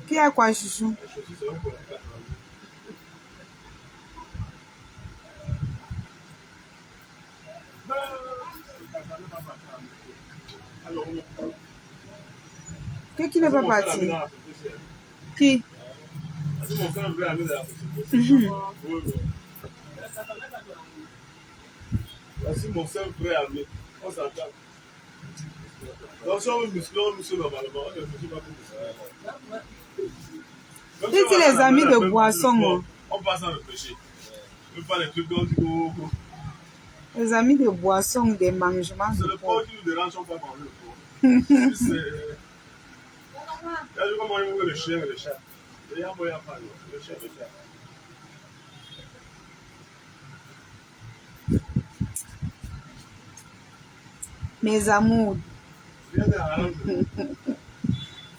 Qui a quoi, chouchou? Qui n'est pas parti? Qui? Voici mon seul frère ami. On s'entend. Donc, si on veut muscler, on muscle normalement. On ne muscle pas pour ça. C'est les amis de boisson. On passe à réfléchir. On ne veut pas les trucs dont il faut. Les amis de boisson, des mangements. C'est le porc qui nous dérange, on va manger le porc. C'est. T'as vu comment ils veulent le chien et le chat? Il y a moyen pas le chien et le chat. Mes amours.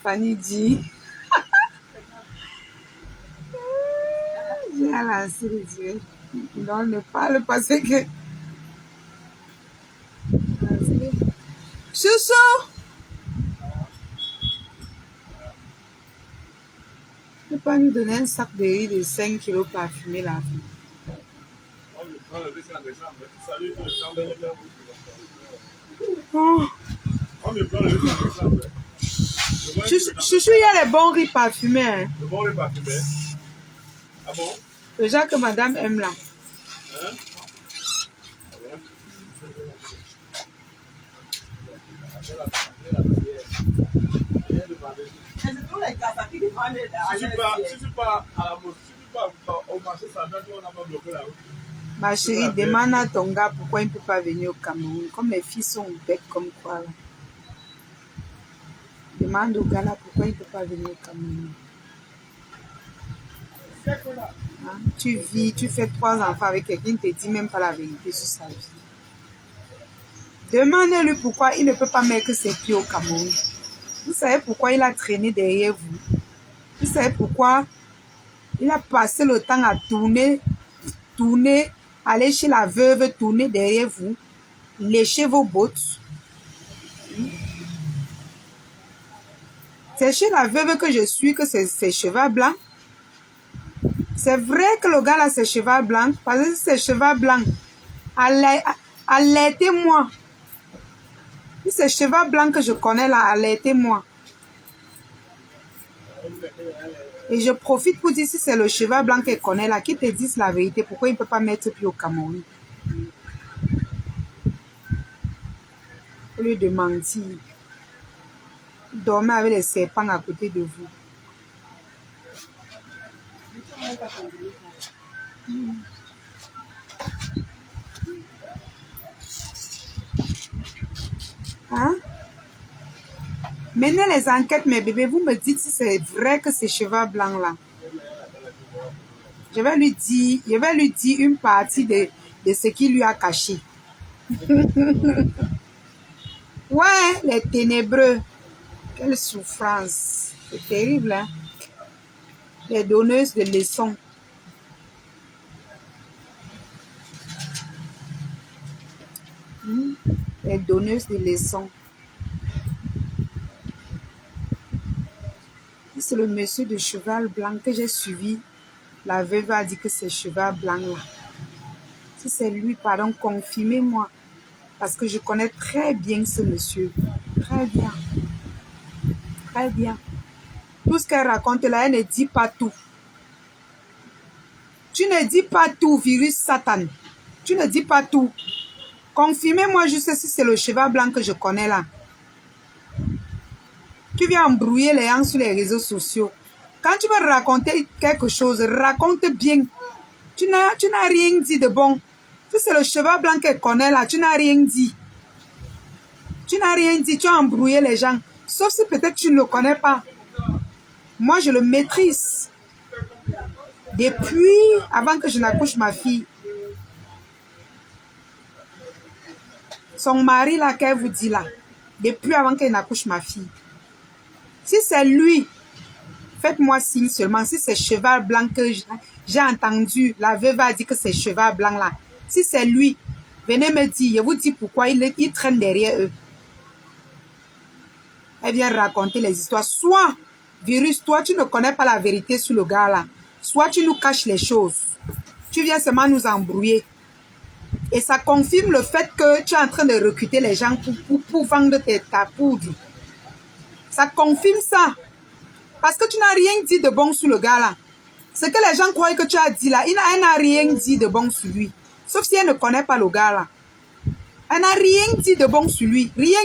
Fanny dit. J'ai lancé les yeux. Non, ne parle pas, c'est que. Chouchou! Ne peux pas nous donner un sac de riz de 5 kilos parfumé là. Oh. Chouchou, il y a les bons riz parfumés. Hein. Le bon riz parfumé? Ah bon? Le genre que madame aime là. Hein? Si tu pars à la mosquée, si tu pars au marché, ça veut dire qu'on n'a pas bloqué la route. Ma chérie, demande à ton gars pourquoi il ne peut pas venir au Cameroun. Comme les filles sont bêtes comme quoi. Là. Demande au gars là pourquoi il ne peut pas venir au Cameroun. Hein? Tu vis, tu fais 3 enfants avec quelqu'un qui ne te dit même pas la vérité sur sa vie. Demandez-lui pourquoi il ne peut pas mettre ses pieds au Cameroun. Vous savez pourquoi il a traîné derrière vous. Vous savez pourquoi il a passé le temps à tourner, aller chez la veuve, tourner derrière vous, lécher vos bottes. C'est chez la veuve que je suis que c'est ses cheveux blancs. C'est vrai que le gars a ses cheveux blancs, parce que ses cheveux blancs, alertez-moi. Ces cheveux blancs que je connais là, alertez-moi. Et je profite pour dire si c'est le cheveu blanc qu'elle connaît là, qui te dise la vérité, pourquoi il ne peut pas mettre pied au Cameroun. Au lieu de mentir. Dormez avec les serpents à côté de vous. Hein? Menez les enquêtes, mes bébés. Vous me dites si c'est vrai que ces cheveux blancs là. Je vais lui dire une partie de ce qu'il lui a caché. Ouais, les ténébreux. Quelle souffrance. C'est terrible, hein? Les donneuses de leçons. Les donneuses de leçons. C'est le monsieur de cheval blanc que j'ai suivi. La veuve a dit que c'est cheval blanc là. Si c'est lui, pardon, confirmez-moi. Parce que je connais très bien ce monsieur. Très bien. Très bien. Tout ce qu'elle raconte là, elle ne dit pas tout. Tu ne dis pas tout, virus Satan. Tu ne dis pas tout. Confirmez-moi juste si c'est le cheval blanc que je connais là. Tu viens embrouiller les gens sur les réseaux sociaux. Quand tu vas raconter quelque chose, raconte bien. Tu n'as rien dit de bon. Si c'est le cheval blanc qu'elle connaît là, tu n'as rien dit. Tu n'as rien dit, tu as embrouillé les gens. Sauf si peut-être tu ne le connais pas. Moi, je le maîtrise. Depuis avant que je n'accouche ma fille. Son mari là, qu'elle vous dit là. Depuis avant qu'elle n'accouche ma fille. Si c'est lui, faites-moi signe seulement. Si c'est cheval blanc que j'ai entendu, la veuve a dit que c'est cheval blanc là. Si c'est lui, venez me dire. Je vous dis pourquoi il traîne derrière eux. Elle vient raconter les histoires. Soit, virus, toi, tu ne connais pas la vérité sur le gars là. Soit tu nous caches les choses. Tu viens seulement nous embrouiller. Et ça confirme le fait que tu es en train de recruter les gens pour vendre ta poudre. Ça confirme ça. Parce que tu n'as rien dit de bon sur le gars là. Ce que les gens croient que tu as dit là, elle n'a rien dit de bon sur lui. Sauf si elle ne connaît pas le gars là. Elle n'a rien dit de bon sur lui. Rien.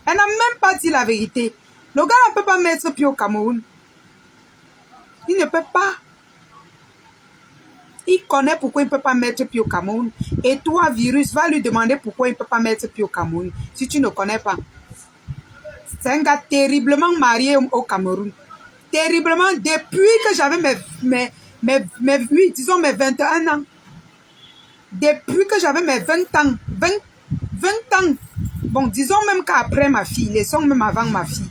Elle n'a même pas dit la vérité. Le gars ne peut pas mettre pied au Cameroun. Il ne peut pas. Il connaît pourquoi il ne peut pas mettre pied au Cameroun. Et toi, virus, va lui demander pourquoi il ne peut pas mettre pied au Cameroun. Si tu ne connais pas. C'est un gars terriblement marié au Cameroun. Terriblement, depuis que j'avais disons mes 21 ans. Depuis que j'avais mes 20 ans. 20 ans. Bon, disons même qu'après ma fille. Laissons même avant ma fille.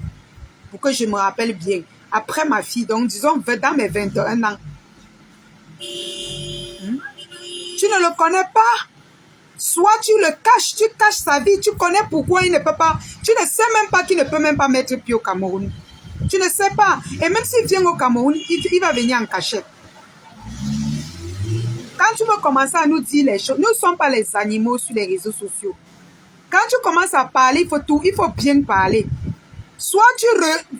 Pour que je me rappelle bien. Après ma fille. Donc, disons dans mes 21 ans. Tu ne le connais pas. Soit tu le caches, tu caches sa vie, tu connais pourquoi il ne peut pas. Tu ne sais même pas qu'il ne peut même pas mettre pied au Cameroun. Tu ne sais pas. Et même s'il vient au Cameroun, il va venir en cachette. Quand tu veux commencer à nous dire les choses, nous ne sommes pas les animaux sur les réseaux sociaux. Quand tu commences à parler, il faut bien parler. Soit tu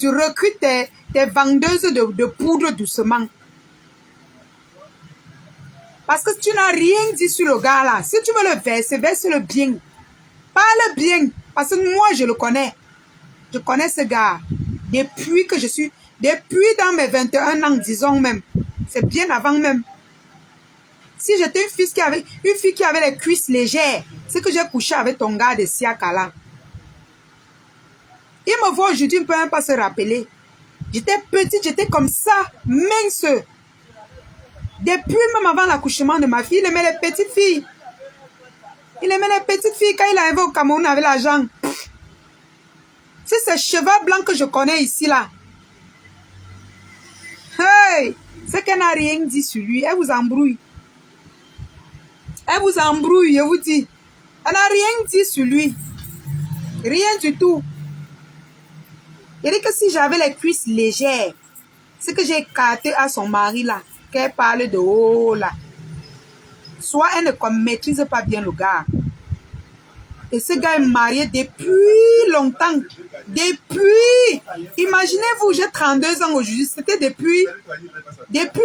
recrutes tes vendeuses de poudre doucement. Parce que tu n'as rien dit sur le gars là. Si tu veux le verser, verse-le bien. Parle bien. Parce que moi, je le connais. Je connais ce gars. Depuis dans mes 21 ans, disons même. C'est bien avant même. Si j'étais une fille qui avait les cuisses légères, c'est que j'ai couché avec ton gars de Siaka là. Il me voit aujourd'hui, il ne peut même pas se rappeler. J'étais petite, j'étais comme ça, mince. Depuis même avant l'accouchement de ma fille, il aimait les petites filles. Il aimait les petites filles quand il est arrivé au Cameroun avec l'argent. C'est ces cheveux blancs que je connais ici là. Hey! C'est qu'elle n'a rien dit sur lui. Elle vous embrouille. Elle vous embrouille, je vous dis. Elle n'a rien dit sur lui. Rien du tout. Il dit que si j'avais les cuisses légères, c'est que j'ai écarté à son mari là. Qu'elle parle de haut là. Soit elle ne maîtrise pas bien le gars. Et ce gars est marié depuis longtemps. Depuis. Imaginez-vous, j'ai 32 ans aujourd'hui. C'était depuis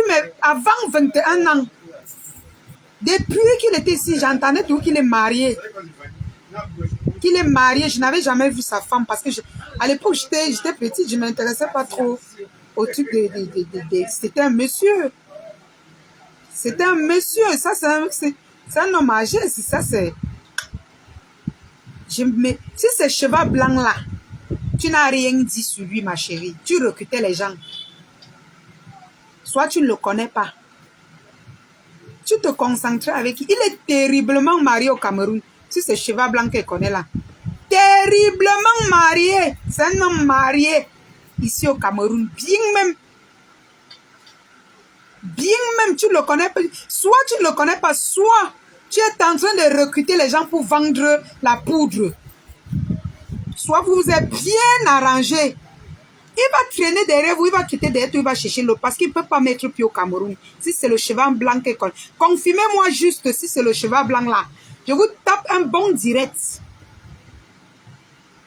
mais avant 21 ans. Depuis qu'il était ici, j'entendais tout qu'il est marié. Qu'il est marié. Je n'avais jamais vu sa femme parce que à l'époque, j'étais petite. Je ne m'intéressais pas trop au truc c'était un monsieur. C'était un monsieur. Ça, c'est un homme âgé. Ça, c'est... Si ces cheveux blancs là, tu n'as rien dit sur lui, ma chérie. Tu recrutais les gens. Soit tu ne le connais pas. Tu te concentrais avec lui. Il est terriblement marié au Cameroun. Si ces cheveux blancs qu'elle connaît là. Terriblement marié. C'est un homme marié ici au Cameroun. Bien même. Bien même, tu ne le connais pas. Soit tu ne le connais pas, soit tu es en train de recruter les gens pour vendre la poudre. Soit vous vous êtes bien arrangé. Il va traîner derrière vous, il va quitter derrière toi, il va chercher l'autre parce qu'il ne peut pas mettre pied au Cameroun. Si c'est le cheval blanc qu'il connaît. Confirmez-moi juste si c'est le cheval blanc là. Je vous tape un bon direct.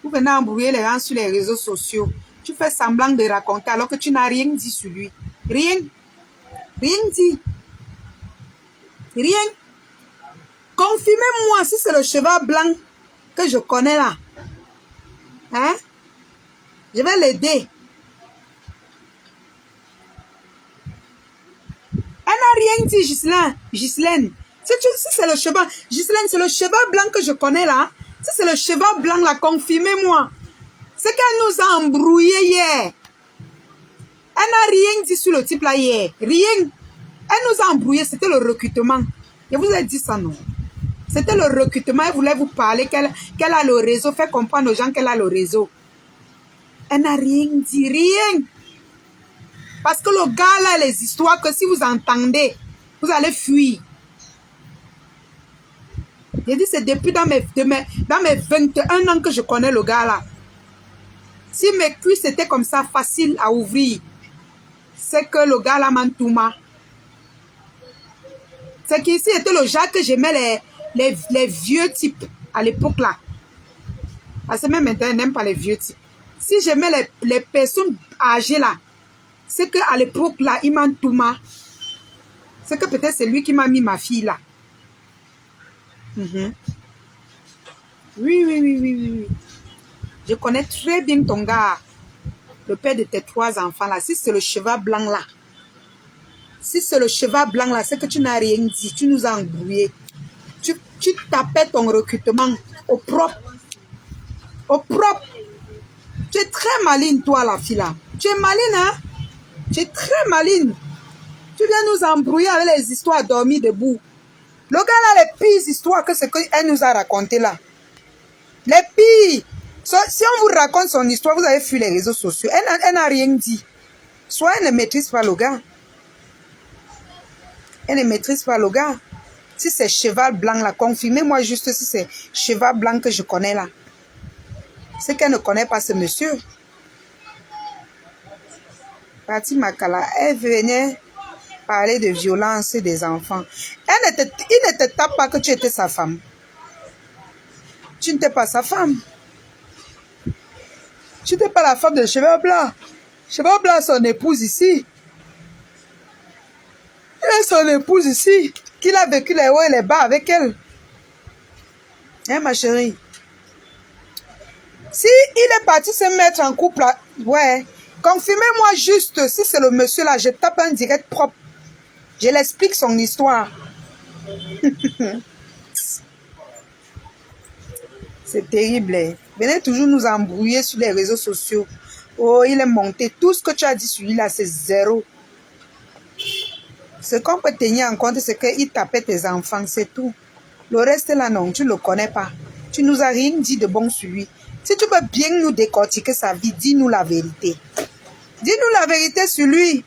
Vous venez embrouiller les gens sur les réseaux sociaux. Tu fais semblant de raconter alors que tu n'as rien dit sur lui. Rien. Rien dit. Rien. Confirmez-moi si c'est le cheval blanc que je connais là. Hein? Je vais l'aider. Elle n'a rien dit, Ghislaine. Si c'est le cheval, Ghislaine, c'est le cheval blanc que je connais là. Si c'est le cheval blanc là, confirmez-moi. C'est qu'elle nous a embrouillé hier. Elle n'a rien dit sur le type là hier. Rien. Elle nous a embrouillé. C'était le recrutement. Je vous ai dit ça, non? C'était le recrutement. Elle voulait vous parler qu'elle a le réseau. Faire comprendre aux gens qu'elle a le réseau. Elle n'a rien dit. Rien. Parce que le gars là, les histoires que si vous entendez, vous allez fuir. J'ai dit c'est depuis dans mes 21 ans que je connais le gars là. Si mes cuisses étaient comme ça, facile à ouvrir, c'est que le gars là m'entouma. C'est qu'ici était le genre que j'aimais les vieux types à l'époque là. Parce que même maintenant, je n'aime pas les vieux types. Si j'aimais les personnes âgées là, c'est qu'à l'époque là, il m'entouma. C'est que peut-être c'est lui qui m'a mis ma fille là. Oui, oui, oui, oui, oui, oui. Je connais très bien ton gars, le père de tes 3 enfants là. Si c'est le cheval blanc là, si c'est le cheval blanc là, c'est que tu n'as rien dit, tu nous as embrouillés. Tu tapais ton recrutement au propre. Au propre. Tu es très maline, toi, la fille là. Tu es maline, hein? Tu es très maline. Tu viens nous embrouiller avec les histoires dormies debout. Le gars là, les pires histoires que c'est qu'elle nous a raconté là. Les pires. Si on vous raconte son histoire, vous avez fui les réseaux sociaux. Elle n'a rien dit. Soit elle ne maîtrise pas le gars. Elle ne maîtrise pas le gars. Si c'est cheval blanc là, confirmez-moi juste si c'est cheval blanc que je connais là. C'est qu'elle ne connaît pas ce monsieur. Parti Makala, elle venait parler de violence des enfants. Il ne te tape pas que tu étais sa femme. Tu n'étais pas sa femme. Tu n'étais pas la femme de Cheval Blanc. Cheval Blanc, son épouse ici. Il a son épouse ici. Qu'il a vécu les hauts et les bas avec elle. Hein, ma chérie? Si il est parti se mettre en couple, là, ouais. Confirmez-moi juste si c'est le monsieur là. Je tape un direct propre. Je l'explique son histoire. C'est terrible. Hein? Venez toujours nous embrouiller sur les réseaux sociaux. Oh, il est monté. Tout ce que tu as dit sur lui là, c'est zéro. Ce qu'on peut tenir en compte, c'est qu'il tapait tes enfants, c'est tout. Le reste là, non, tu ne le connais pas. Tu nous as rien dit de bon sur lui. Si tu peux bien nous décortiquer sa vie, dis-nous la vérité. Dis-nous la vérité sur lui.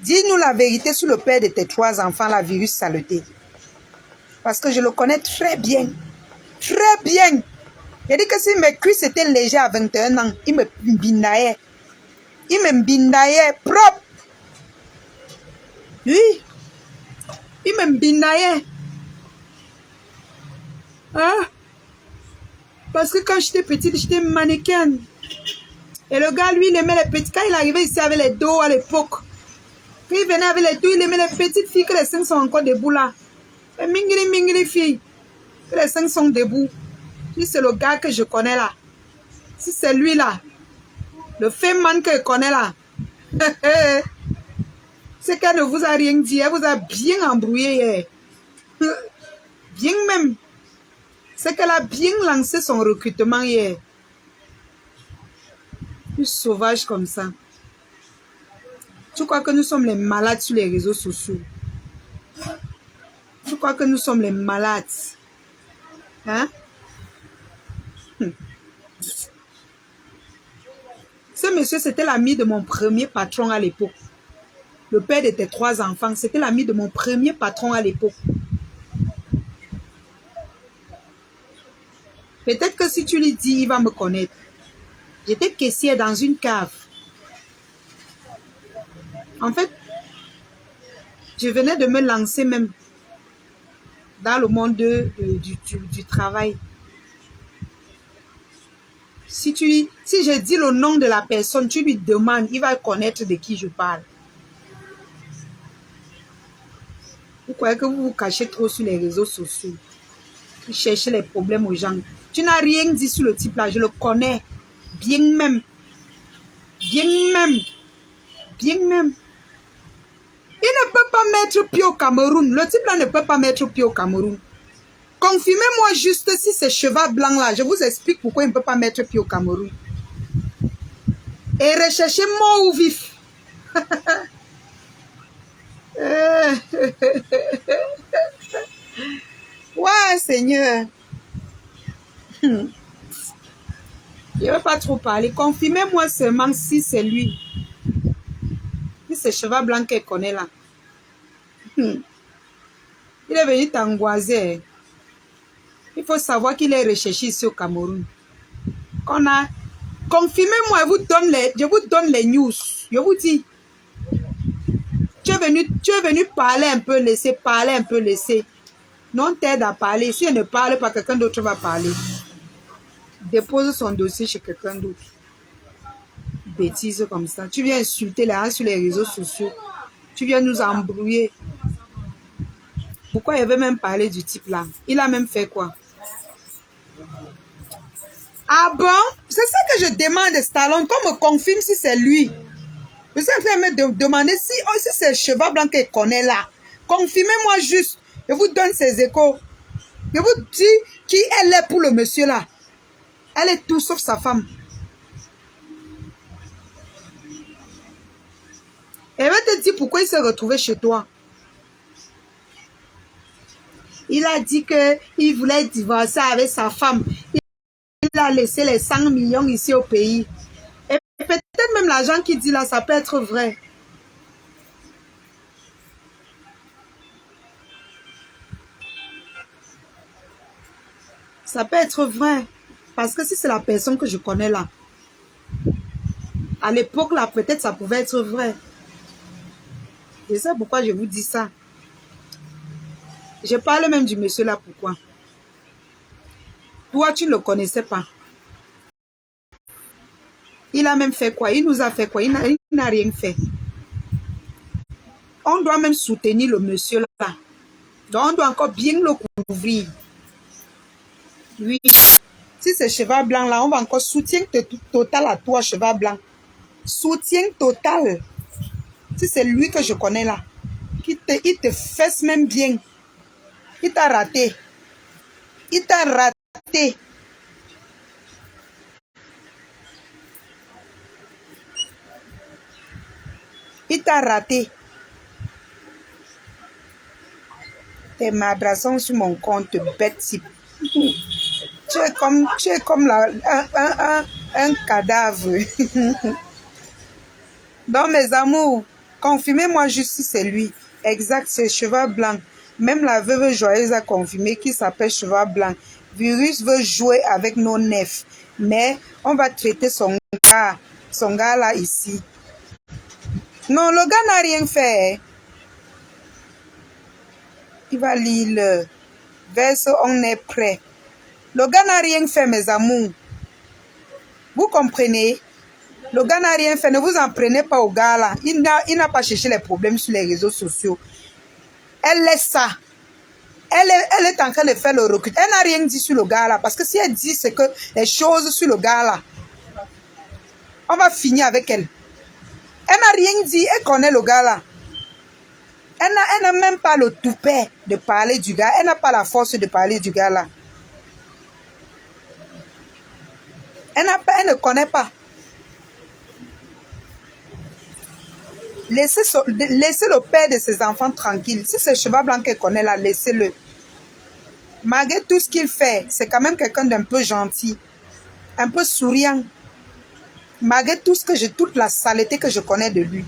Dis-nous la vérité sur le père de tes 3 enfants, la virus saleté. Parce que je le connais très bien. Très bien. Il dit que si mes cuisses étaient légères à 21 ans, il me bindaillait. Il me bindaillait propre. Oui. Il me bindaillait. Hein? Parce que quand j'étais petite, j'étais mannequin. Et le gars, lui, il aimait les petits. Quand il arrivait ici avec les dos à l'époque, quand il venait avec les dos, il aimait les petites filles, que les 5 sont encore debout là. Les mingri filles, que les 5 sont debout. Si c'est le gars que je connais là, si c'est lui là, le féman que je connais là, c'est qu'elle ne vous a rien dit, elle vous a bien embrouillé hier. Bien même. C'est qu'elle a bien lancé son recrutement hier. Plus sauvage comme ça. Tu crois que nous sommes les malades sur les réseaux sociaux? Tu crois que nous sommes les malades? Hein? Ce monsieur, c'était l'ami de mon premier patron à l'époque. Le père de tes 3 enfants, c'était l'ami de mon premier patron à l'époque. Peut-être que si tu lui dis, il va me connaître. J'étais caissière dans une cave. En fait, je venais de me lancer même dans le monde du travail. Si je dis le nom de la personne, tu lui demandes, il va connaître de qui je parle. Vous croyez que vous vous cachez trop sur les réseaux sociaux? Vous cherchez les problèmes aux gens. Tu n'as rien dit sur le type là, je le connais. Bien même. Bien même. Bien même. Il ne peut pas mettre pied au Cameroun. Le type là ne peut pas mettre pied au Cameroun. Confirmez-moi juste si c'est cheval blanc là. Je vous explique pourquoi il ne peut pas mettre pied au Cameroun. Et recherchez mort ou vif. Ouais, Seigneur. Je ne vais pas trop parler. Confirmez-moi seulement si c'est lui. Si c'est cheval blanc qu'elle connaît là. Il est venu t'angoiser. Il faut savoir qu'il est recherché ici au Cameroun. qu'on a. Confirmez-moi, je vous donne les news. Je vous dis. Tu es venu parler un peu, laisser parler un peu, laisser. Non, t'aide à parler. Si elle ne parle pas, quelqu'un d'autre va parler. Dépose son dossier chez quelqu'un d'autre. Bêtise comme ça. Tu viens insulter les gens sur les réseaux sociaux. Tu viens nous embrouiller. Pourquoi il veut même parler du type là? Il a même fait quoi? Ah bon? C'est ça que je demande à Stallone, qu'on me confirme si c'est lui. Je suis en train de me demander si c'est Cheval Blanc qu'il connaît là. Confirmez-moi juste. Je vous donne ses échos. Je vous dis qui elle est pour le monsieur là. Elle est tout sauf sa femme. Elle va te dire pourquoi il s'est retrouvé chez toi. Il a dit qu'il voulait divorcer avec sa femme. Il a laissé les 100 millions ici au pays. Et peut-être même l'argent qu'il dit là, ça peut être vrai. Ça peut être vrai. Parce que si c'est la personne que je connais là, à l'époque là, peut-être ça pouvait être vrai. C'est ça pourquoi je vous dis ça. Je parle même du monsieur là, pourquoi? Toi, tu ne le connaissais pas. Il a même fait quoi? Il nous a fait quoi? Il n'a rien fait. On doit même soutenir le monsieur là. Donc, on doit encore bien le couvrir. Oui. Si c'est Cheval Blanc là, on va encore soutien total à toi, Cheval Blanc. Soutien total. Si c'est lui que je connais là, il te fesse même bien. Il t'a raté. Il t'a raté. Il t'a raté. Tes madrasons sur mon compte, bête type. Tu es comme un cadavre. Donc, mes amours, confirmez-moi juste si c'est lui. Exact, c'est Cheval Blanc. Même la veuve joyeuse a confirmé qu'il s'appelle Cheval Blanc. Virus veut jouer avec nos nefs. Mais on va traiter son gars là ici. Non, le gars n'a rien fait. Il va lire le verset, on est prêt. Le gars n'a rien fait, mes amours. Vous comprenez? Le gars n'a rien fait. Ne vous en prenez pas au gars là. Il n'a pas cherché les problèmes sur les réseaux sociaux. Elle laisse ça. Elle est en train de faire le recul. Elle n'a rien dit sur le gars là. Parce que si elle dit c'est que les choses sur le gars là, on va finir avec elle. Elle n'a rien dit. Elle connaît le gars là. Elle n'a même pas le toupet de parler du gars. Elle n'a pas la force de parler du gars là. Elle ne connaît pas. Laissez le père de ses enfants tranquille. Si c'est Cheval Blanc qu'elle connaît là, laissez-le. Malgré tout ce qu'il fait, c'est quand même quelqu'un d'un peu gentil, un peu souriant. Malgré toute la saleté que je connais de lui.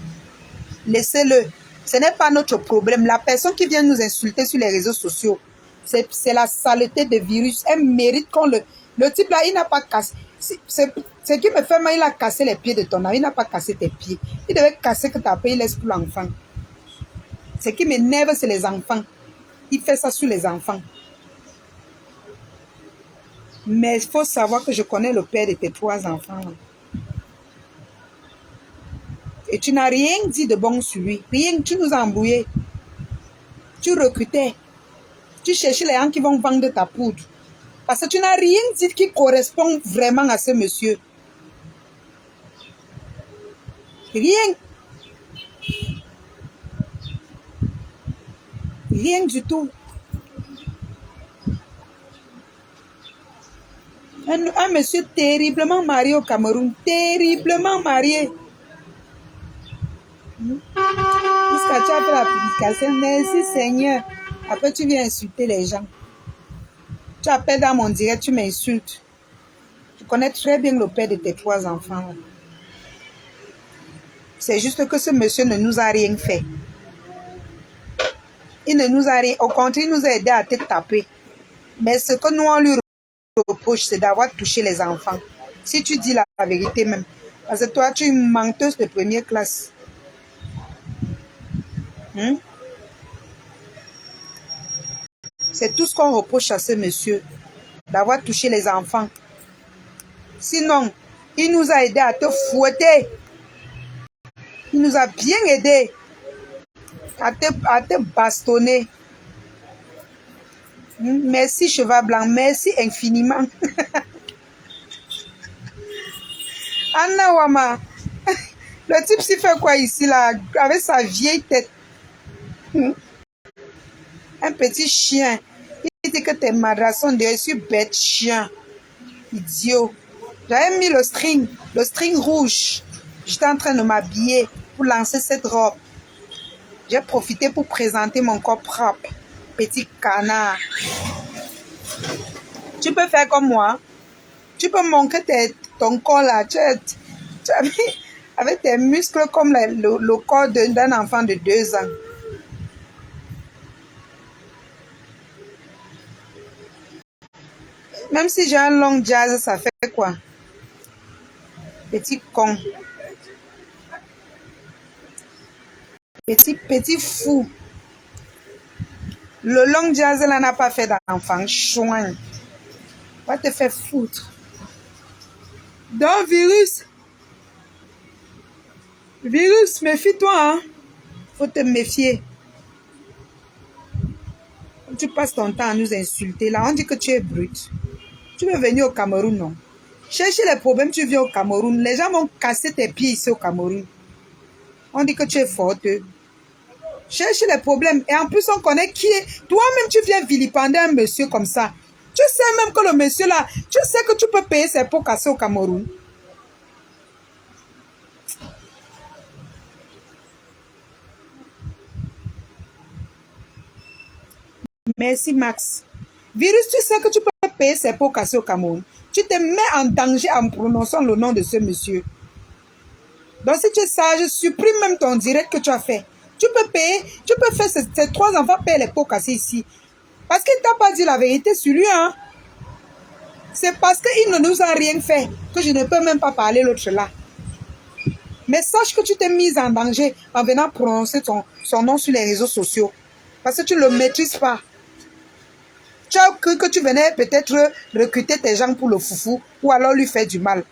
Laissez-le. Ce n'est pas notre problème. La personne qui vient nous insulter sur les réseaux sociaux, c'est la saleté de virus. Elle mérite qu'on le... Le type là, il n'a pas cassé... Ce qui me fait mal, il a cassé les pieds de ton ami. Il n'a pas cassé tes pieds. Il devait casser que ta paix, il laisse pour l'enfant. Ce qui m'énerve, c'est les enfants. Il fait ça sur les enfants. Mais il faut savoir que je connais le père de tes 3 enfants. Et tu n'as rien dit de bon sur lui. Rien, tu nous as embrouillés. Tu recrutais. Tu cherchais les gens qui vont vendre ta poudre. Parce que tu n'as rien dit qui correspond vraiment à ce monsieur. Rien. Rien du tout. Un monsieur terriblement marié au Cameroun. Terriblement marié. Jusqu'à tu as fait la publication. Merci Seigneur. Après tu viens insulter les gens. Tu appelles dans mon direct, tu m'insultes. Je connais très bien le père de tes 3 enfants. C'est juste que ce monsieur ne nous a rien fait. Il ne nous a rien. Au contraire, il nous a aidé à te taper. Mais ce que nous, on lui reproche, c'est d'avoir touché les enfants. Si tu dis la vérité même. Parce que toi, tu es une menteuse de première classe. Hmm? C'est tout ce qu'on reproche à ce monsieur, d'avoir touché les enfants. Sinon, il nous a aidé à te fouetter. Il nous a bien aidé à te bastonner. Merci, cheval blanc. Merci infiniment. Anna Wama, le type s'y fait quoi ici, là, avec sa vieille tête? Un petit chien. Il dit que tes madrasons de je suis bête chien. Idiot. J'avais mis le string rouge. J'étais en train de m'habiller pour lancer cette robe. J'ai profité pour présenter mon corps propre. Petit canard. Tu peux faire comme moi. Tu peux montrer ton corps là. Avec tes muscles comme le corps d'un enfant de 2 ans. Même si j'ai un long jazz, ça fait quoi? Petit con. Petit fou. Le long jazz là n'a pas fait d'enfant. Chouin. Va te faire foutre. Donc, virus, méfie-toi, hein. Faut te méfier. Tu passes ton temps à nous insulter. Là, on dit que tu es brute. Tu veux venir au Cameroun, non? Chercher les problèmes, tu viens au Cameroun. Les gens vont casser tes pieds ici au Cameroun. On dit que tu es forte. Cherche les problèmes. Et en plus, on connaît qui est. Toi-même, tu viens vilipender un monsieur comme ça. Tu sais même que le monsieur là, tu sais que tu peux payer ses pots cassés au Cameroun. Merci, Max. Virus, tu sais que tu peux payer ses pots cassés au Cameroun. Tu te mets en danger en prononçant le nom de ce monsieur. Donc, si tu es sage, supprime même ton direct que tu as fait. Tu peux payer, tu peux faire ces 3 enfants payer les pots cassés ici. Parce qu'il ne t'a pas dit la vérité sur lui, hein. C'est parce qu'il ne nous a rien fait que je ne peux même pas parler l'autre là. Mais sache que tu t'es mise en danger en venant prononcer son nom sur les réseaux sociaux. Parce que tu ne le maîtrises pas. Tu as cru que tu venais peut-être recruter tes gens pour le foufou ou alors lui faire du mal.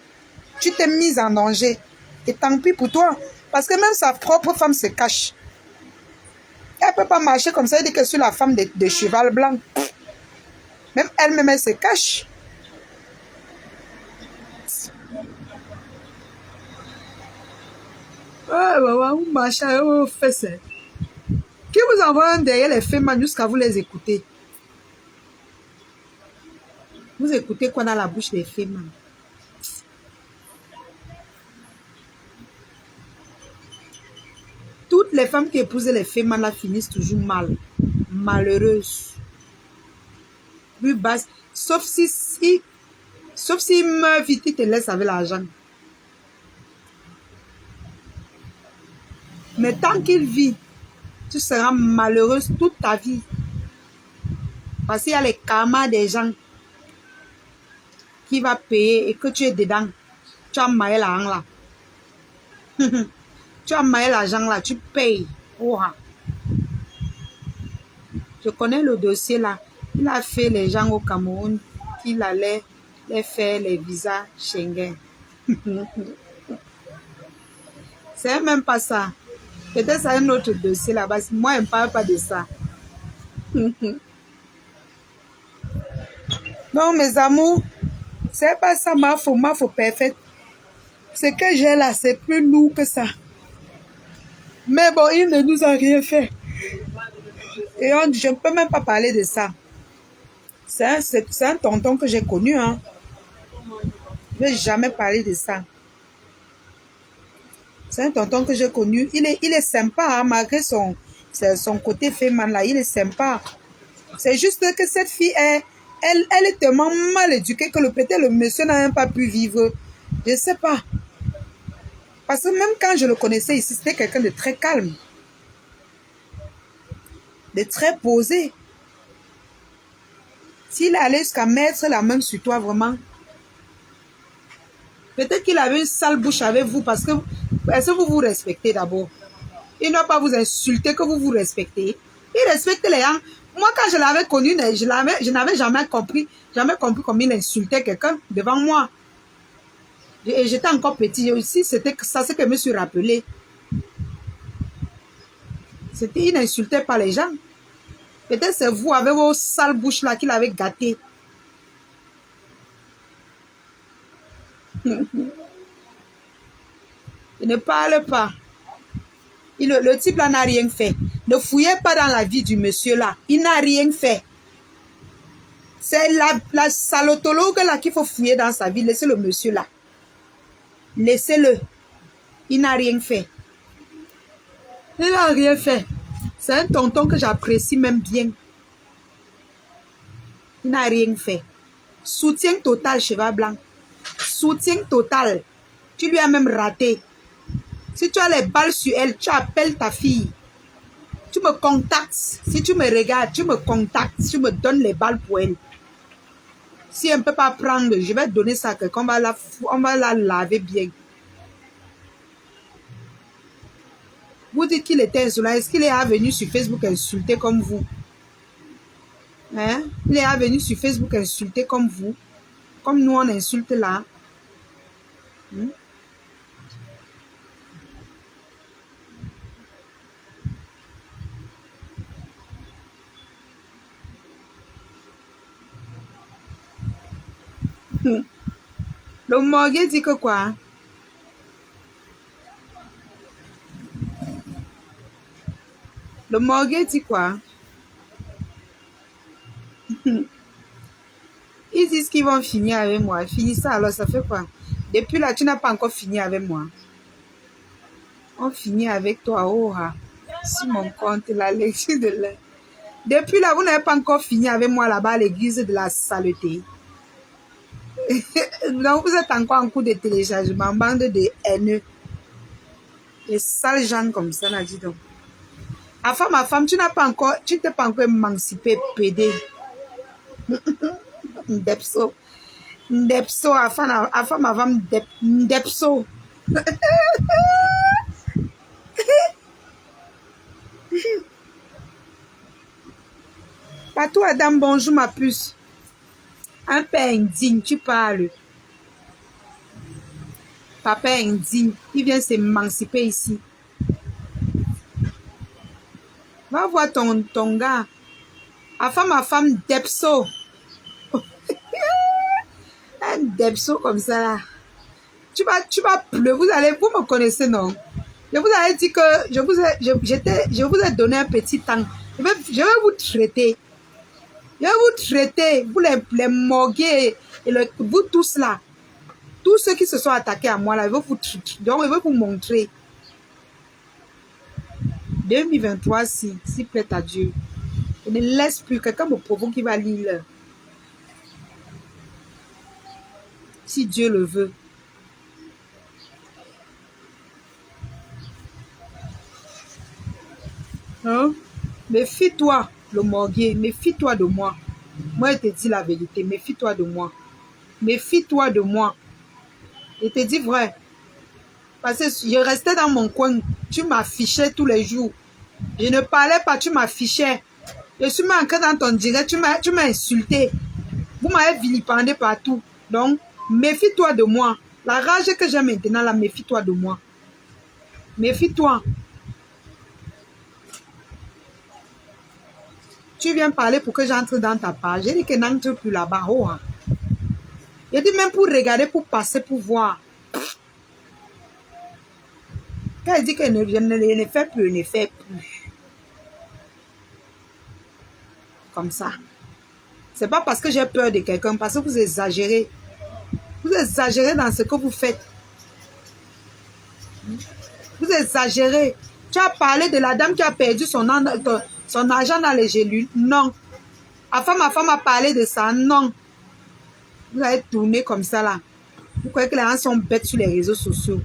Tu t'es mise en danger. Et tant pis pour toi. Parce que même sa propre femme se cache. Elle ne peut pas marcher comme ça. Elle dit que je suis la femme de cheval blanc. Même elle-même, elle se cache. Qui vous envoie derrière les femmes jusqu'à vous les écouter? Vous écoutez quoi dans la bouche des femmes? Toutes les femmes qui épousent les femmes là finissent toujours mal. Malheureuses. Plus basse. Sauf si meurt vite, il te laisse avec l'argent. Mais tant qu'il vit, tu seras malheureuse toute ta vie. Parce qu'il y a les karmas des gens qui va payer et que tu es dedans. Tu as maillé l'argent là. Tu as maillé l'argent là, tu payes. Ouah. Je connais le dossier là. Il a fait les gens au Cameroun qu'il allait les faire les visas Schengen. C'est même pas ça. Peut-être c'est un autre dossier là-bas. Moi, je ne parle pas de ça. Non, mes amours, c'est pas ça ma faute parfaite. Ce que j'ai là, c'est plus lourd que ça. Mais bon, il ne nous a rien fait. Et je ne peux même pas parler de ça. C'est un tonton que j'ai connu. Hein. Je ne vais jamais parler de ça. C'est un tonton que j'ai connu. Il est sympa, hein, malgré son côté féminin là. Il est sympa. C'est juste que cette fille, elle est tellement mal éduquée que peut-être le monsieur n'a même pas pu vivre. Je ne sais pas. Parce que même quand je le connaissais ici, c'était quelqu'un de très calme. De très posé. S'il allait jusqu'à mettre la main sur toi, vraiment, Peut-être qu'il avait une sale bouche avec vous parce que... Est-ce que vous vous respectez d'abord? Il ne doit pas vous insulter que vous vous respectez. Il respecte les gens. Moi, quand je l'avais connu, je n'avais jamais compris comment il insultait quelqu'un devant moi. Et j'étais encore petit aussi, c'était ça ce que je me suis rappelé. Il n'insultait pas les gens. Peut-être c'est vous avec vos sales bouches là qu'il avait gâté. Il ne parle pas. Le type là n'a rien fait. Ne fouillez pas dans la vie du monsieur là. Il n'a rien fait. C'est la salotologue là qu'il faut fouiller dans sa vie. Laissez le monsieur là. Laissez-le. Il n'a rien fait. Il n'a rien fait. C'est un tonton que j'apprécie même bien. Il n'a rien fait. Soutien total, cheval blanc. Soutien total. Tu lui as même raté. Si tu as les balles sur elle, tu appelles ta fille. Tu me contactes. Si tu me regardes, tu me contactes. Tu me donnes les balles pour elle. Si elle ne peut pas prendre, je vais donner ça à quelqu'un. On va la laver bien. Vous dites qu'il était insolent. Est-ce qu'il est venu sur Facebook insulter comme vous? Hein? Il est venu sur Facebook insulter comme vous. Comme nous, on insulte là. Hmm? Le morgue dit que quoi? Le morgue dit quoi? Ils disent qu'ils vont finir avec moi. Finis ça alors, ça fait quoi? Depuis là, tu n'as pas encore fini avec moi. On finit avec toi, oh, sur mon compte, la lecture de l'air. Depuis là, vous n'avez pas encore fini avec moi là-bas à l'église de la saleté. Donc, vous êtes encore en cours de téléchargement, bande de haineux. Les sales gens comme ça, là, dis donc. Enfin, ma femme, tu t'es pas encore émancipé, pédé. Ndepso. Ndepso, enfin, ma femme, Ndepso. Patou Adam, bonjour ma puce. Un père indigne, tu parles. Papa indigne, il vient s'émanciper ici. Va voir ton gars. Enfin, ma femme, Depso. Un Depso comme ça là. Tu vas pleurer. Vous me connaissez, non? Je vous avais dit que je vous ai donné un petit temps. Je vais vous traiter. Je vais vous traiter. Vous les morgués et vous tous là. Tous ceux qui se sont attaqués à moi là, je vais vous montrer. 2023, s'il plaît à Dieu. Je ne laisse plus. Quelqu'un me provoque qui va lire. Si Dieu le veut. Hein? Méfie-toi, le morguier. Méfie-toi de moi. Moi, je te dis la vérité. Méfie-toi de moi. Méfie-toi de moi. Je te dis vrai. Parce que je restais dans mon coin. Tu m'affichais tous les jours. Je ne parlais pas, tu m'affichais. Je suis même entré dans ton direct. Tu m'as insulté. Vous m'avez vilipendé partout. Donc, méfie-toi de moi. La rage que j'ai maintenant, là, méfie-toi de moi. Méfie-toi. Tu viens parler pour que j'entre dans ta page. J'ai dit que n'entre plus là-bas. Oh, hein. J'ai dit même pour regarder, pour passer, pour voir. Quand elle dit que je ne fais plus, je ne fais plus. Comme ça. C'est pas parce que j'ai peur de quelqu'un, parce que vous exagérez. Vous exagérez dans ce que vous faites. Vous exagérez. Tu as parlé de la dame qui a perdu son argent dans les gélules. Non. Enfin, ma femme a parlé de ça. Non. Vous allez tourner comme ça là. Vous croyez que les gens sont bêtes sur les réseaux sociaux.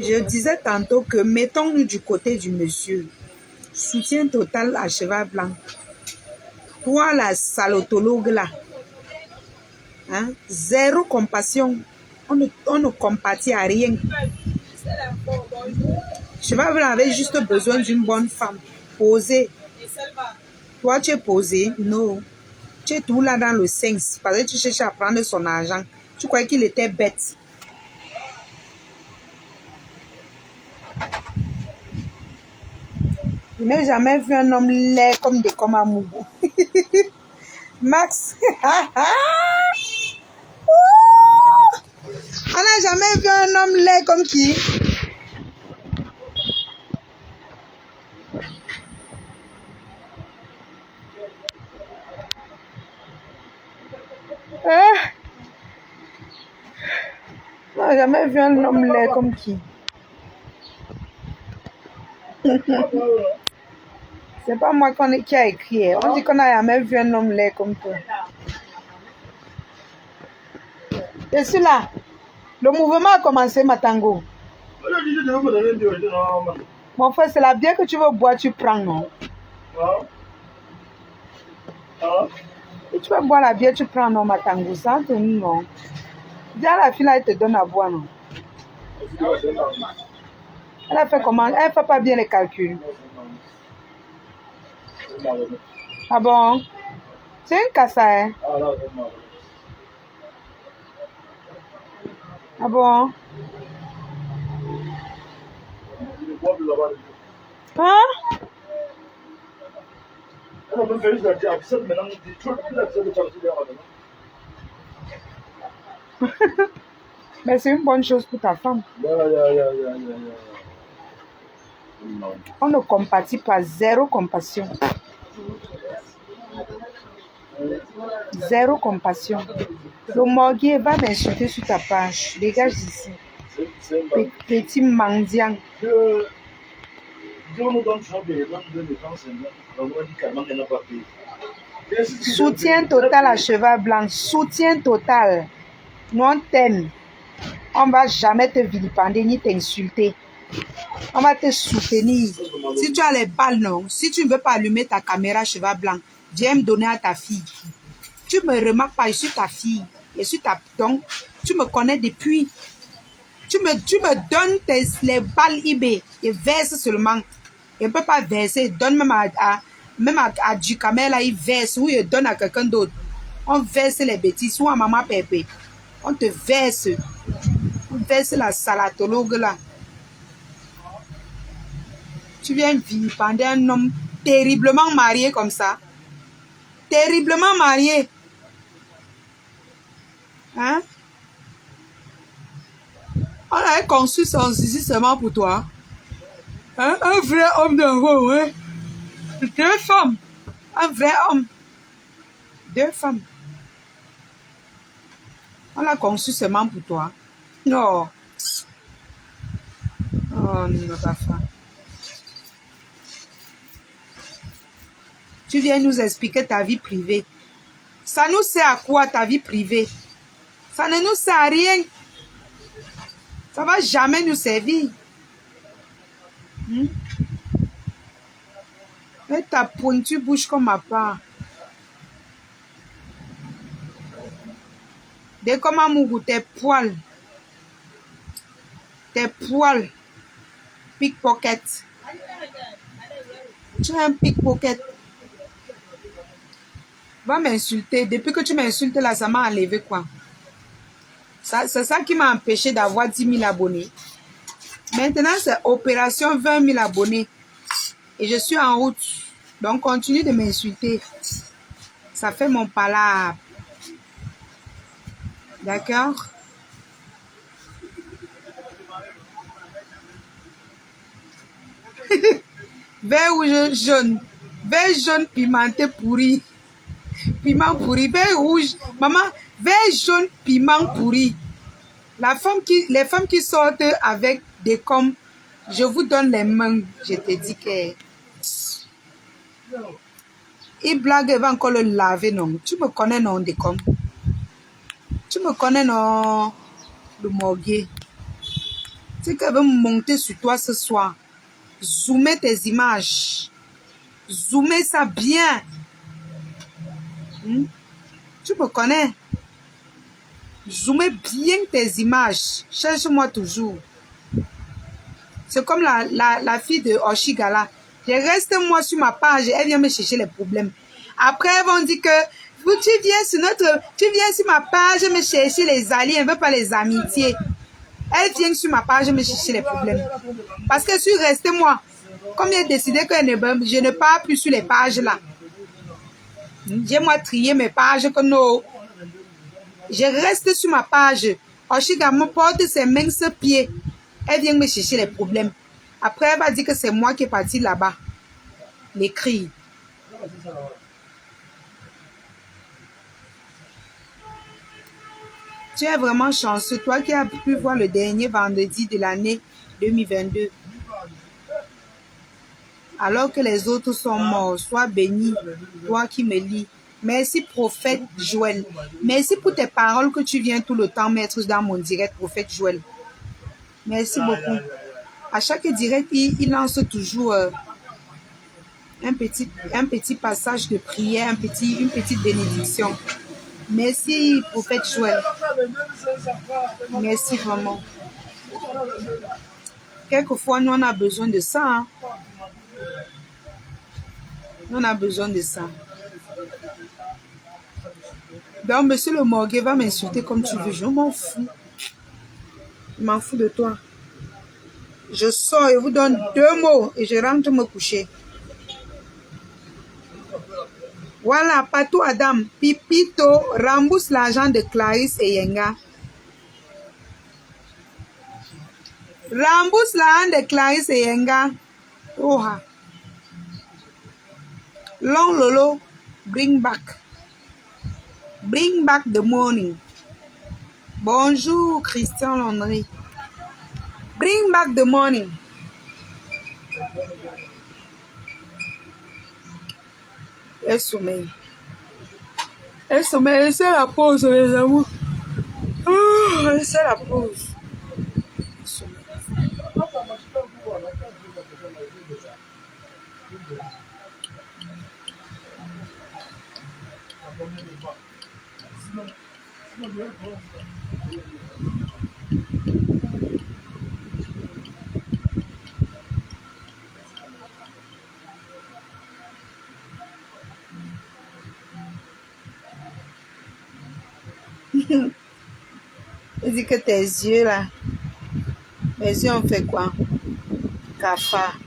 Je disais tantôt que mettons-nous du côté du monsieur. Soutien total à cheval blanc. Toi, la salotologue là, hein? Zéro compassion. On ne compatit à rien. Cheval blanc avait juste besoin d'une bonne femme. Posée. Toi, tu es posé? Non. Tu es tout là dans le sens. Parce que tu cherches à prendre son argent. Tu croyais qu'il était bête. Je n'ai jamais vu un homme laid comme des Komamougou. Max. On n'a jamais vu un homme laid comme qui? On n'a jamais vu un homme laid comme qui? C'est pas moi qui a écrit. On dit qu'on n'a jamais vu un homme laid comme toi. Et celui-là, le mouvement a commencé, Matango. Mon frère, c'est la bière que tu veux boire, tu prends, non? Et tu veux boire la bière, tu prends, non, Matango? Ça, non. Dis à la fille, là, elle te donne à boire, non? Elle a fait comment? Elle ne fait pas bien les calculs. Ah bon? C'est une cassa, hein? Ah bon? Hein? Mais c'est une bonne chose pour ta femme. On ne compatit pas, zéro compassion. Zéro compassion. Le morguier va m'insulter sur ta page. Dégage d'ici. Petit mendiant. Soutien total à cheval blanc. Soutien total. Nous on t'aime. On ne va jamais te vilipender ni t'insulter. On va te soutenir. Si tu as les balles, non. Si tu ne veux pas allumer ta caméra cheval blanc, viens me donner à ta fille. Tu ne me remarques pas, je suis ta fille. Je suis ta... Donc, tu me connais depuis. Tu me donnes les balles eBay et verse seulement. Il ne peut pas verser. Donne même à Ducamel, là, il verse ou il donne à quelqu'un d'autre. On verse les bêtises ou à maman Pépé. On te verse. On verse la salatologue là. Tu viens vilipender un homme terriblement marié comme ça. Terriblement marié. Hein? On avait conçu son zizi seulement pour toi. Hein? Un vrai homme d'enfant, ouais. 2 femmes. Un vrai homme. 2 femmes. On l'a conçu seulement pour toi. Non. Oh, non, ta femme. Tu viens nous expliquer ta vie privée. Ça nous sert à quoi ta vie privée? Ça ne nous sert à rien. Ça ne va jamais nous servir. Et ta pointue bouche comme ma part. Dès comment mourou tes poils. Tes poils. Pickpocket. Tu es un pickpocket. Va m'insulter. Depuis que tu m'insultes là, ça m'a enlevé quoi? C'est ça qui m'a empêché d'avoir 10 000 abonnés. Maintenant, c'est opération 20 000 abonnés. Et je suis en route. Donc, continue de m'insulter. Ça fait mon palabre. D'accord? Vert rouge jaune. Vert jaune pimenté pourri. Piment pourri. Vert rouge. Maman, vert jaune piment pourri. Les femmes qui sortent avec des coms, je vous donne les mains. Je te dis que... Il blague, il va encore le laver, non. Tu me connais, non, des coms. Tu me connais, non, le morguier. C'est qu'elle veut monter sur toi ce soir. Zoomer tes images. Zoomer ça bien. Tu me connais. Zoomer bien tes images. Cherche-moi toujours. C'est comme la fille de Oshigala. Je reste moi sur ma page, elle vient me chercher les problèmes. Après, elles vont dire que tu viens sur ma page me chercher les alliés, elle ne veut pas les amitiés. Elle vient sur ma page me chercher les problèmes. Parce que je suis restée moi. Comme j'ai décidé que je ne pars plus sur les pages là. J'ai moi trié mes pages que non. Je reste sur ma page. Oshiga me porte ses minces pieds. Elle vient me chercher les problèmes. Après, elle va dire que c'est moi qui est parti là-bas. L'écrit. Tu es vraiment chanceux. Toi qui as pu voir le dernier vendredi de l'année 2022. Alors que les autres sont morts. Sois béni. Toi qui me lis. Merci, prophète Joël. Merci pour tes paroles que tu viens tout le temps mettre dans mon direct, prophète Joël. Merci beaucoup. À chaque direct, il lance toujours un petit passage de prière, une petite bénédiction. Merci, prophète Joël. Merci vraiment. Quelquefois, nous, on a besoin de ça. Hein? On a besoin de ça. Donc, monsieur le morgue va m'insulter comme tu veux. Je m'en fous. Je m'en fous de toi. Je sors et vous donne 2 mots et je rentre me coucher. Voilà, Patou Adam, Pipito rembourse l'argent de Clarisse et Yenga. Rembourse l'argent de Clarisse et Yenga. Oha. Long Lolo, bring back. Bring back the morning. Bonjour, Christian Landry. Bring back the morning. Elle sommeille. Elle sommeille. C'est la pause, les amours. Oh, c'est la pause. Je dis que tes yeux là, mes yeux ont fait quoi? Cafard.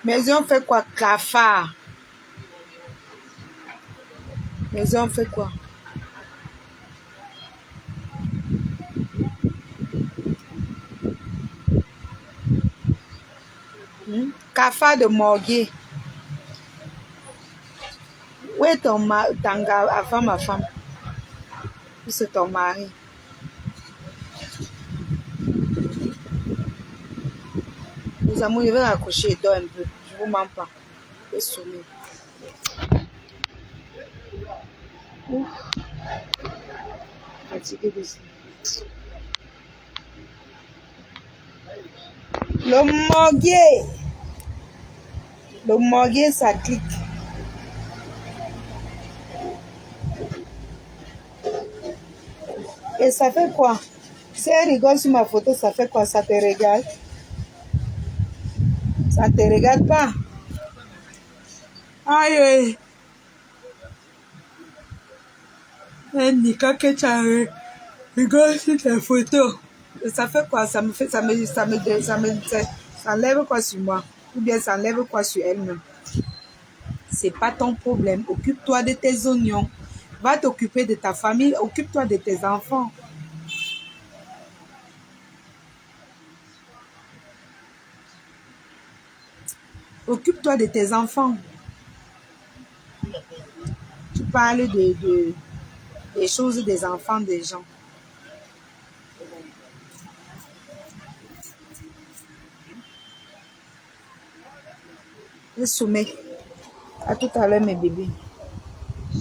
Mes yeux ont fait quoi? Cafard. Mes yeux ont fait quoi? Cafard de morgue. Où est ton gars avant ma femme? Où c'est ton mari? Les amours, je vais raccrocher et dors un peu. Je vous mens pas. Je vais sonner. Ouf. Fatigué de ça. Le morgue, ça clique. Et ça fait quoi? Si elle rigole sur ma photo, ça fait quoi? Ça te regarde? Ça te regarde pas? Aïe! Elle dit que tu as rigole sur ta photo. Et ça fait quoi? Ça enlève quoi sur moi? Ou bien ça enlève quoi sur elle-même? C'est pas ton problème. Occupe-toi de tes oignons. Va t'occuper de ta famille. Occupe-toi de tes enfants. Occupe-toi de tes enfants. Tu parles des choses des enfants des gens. Le sommet. À tout à l'heure, mes bébés.